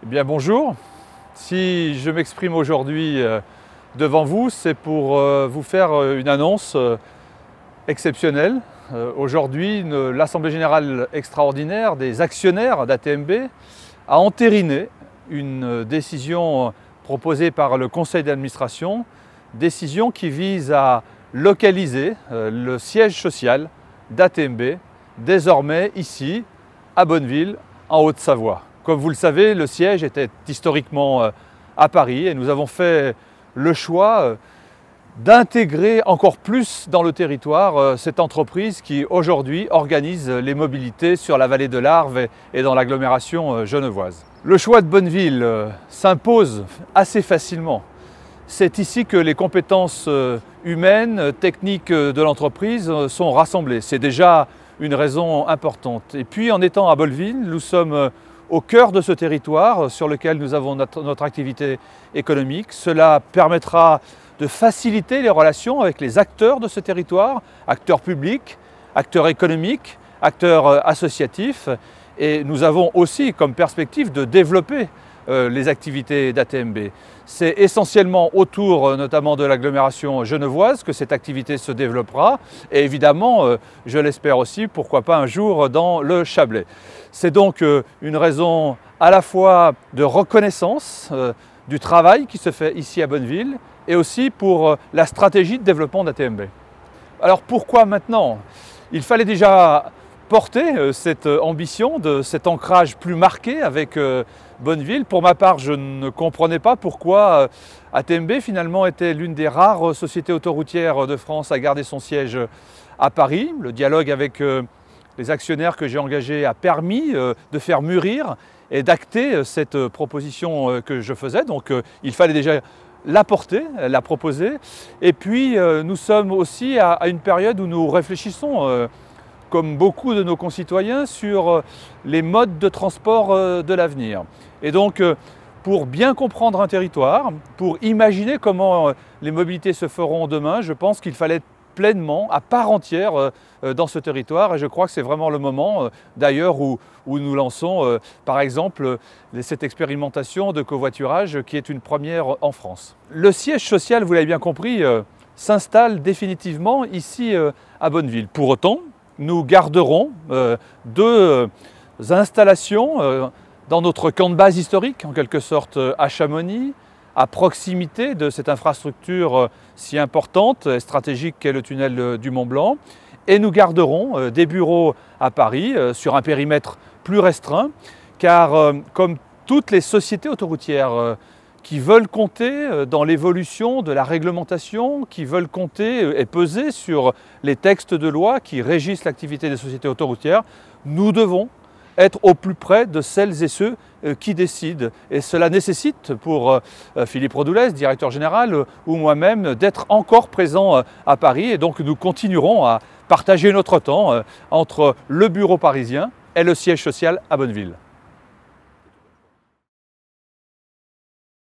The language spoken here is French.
Eh bien bonjour, si je m'exprime aujourd'hui devant vous, c'est pour vous faire une annonce exceptionnelle. Aujourd'hui, l'Assemblée générale extraordinaire des actionnaires d'ATMB a entériné une décision proposée par le conseil d'administration, décision qui vise à localiser le siège social d'ATMB, désormais ici, à Bonneville, en Haute-Savoie. Comme vous le savez, le siège était historiquement à Paris et nous avons fait le choix d'intégrer encore plus dans le territoire cette entreprise qui aujourd'hui organise les mobilités sur la vallée de l'Arve et dans l'agglomération genevoise. Le choix de Bonneville s'impose assez facilement. C'est ici que les compétences humaines, techniques de l'entreprise sont rassemblées. C'est déjà une raison importante. Et puis en étant à Bonneville, nous sommes au cœur de ce territoire sur lequel nous avons notre activité économique. Cela permettra de faciliter les relations avec les acteurs de ce territoire, acteurs publics, acteurs économiques, acteurs associatifs. Et nous avons aussi comme perspective de développer les activités d'ATMB. C'est essentiellement autour notamment de l'agglomération genevoise que cette activité se développera et évidemment, je l'espère aussi, pourquoi pas un jour dans le Chablais. C'est donc une raison à la fois de reconnaissance du travail qui se fait ici à Bonneville et aussi pour la stratégie de développement d'ATMB. Alors pourquoi maintenant? Il fallait déjà porter cette ambition, cet ancrage plus marqué avec Bonneville. Pour ma part, je ne comprenais pas pourquoi ATMB finalement était l'une des rares sociétés autoroutières de France à garder son siège à Paris. Le dialogue avec les actionnaires que j'ai engagés a permis de faire mûrir et d'acter cette proposition que je faisais. Donc il fallait déjà la porter, la proposer. Et puis nous sommes aussi à une période où nous réfléchissons comme beaucoup de nos concitoyens, sur les modes de transport de l'avenir. Et donc, pour bien comprendre un territoire, pour imaginer comment les mobilités se feront demain, je pense qu'il fallait pleinement, à part entière, dans ce territoire. Et je crois que c'est vraiment le moment, d'ailleurs, où nous lançons, par exemple, cette expérimentation de covoiturage qui est une première en France. Le siège social, vous l'avez bien compris, s'installe définitivement ici à Bonneville. Pour autant, nous garderons deux installations dans notre camp de base historique, en quelque sorte à Chamonix, à proximité de cette infrastructure si importante et stratégique qu'est le tunnel du Mont-Blanc. Et nous garderons des bureaux à Paris sur un périmètre plus restreint, car comme toutes les sociétés autoroutières qui veulent compter dans l'évolution de la réglementation, qui veulent compter et peser sur les textes de loi qui régissent l'activité des sociétés autoroutières, nous devons être au plus près de celles et ceux qui décident. Et cela nécessite pour Philippe Rodoulès, directeur général, ou moi-même, d'être encore présents à Paris. Et donc nous continuerons à partager notre temps entre le bureau parisien et le siège social à Bonneville.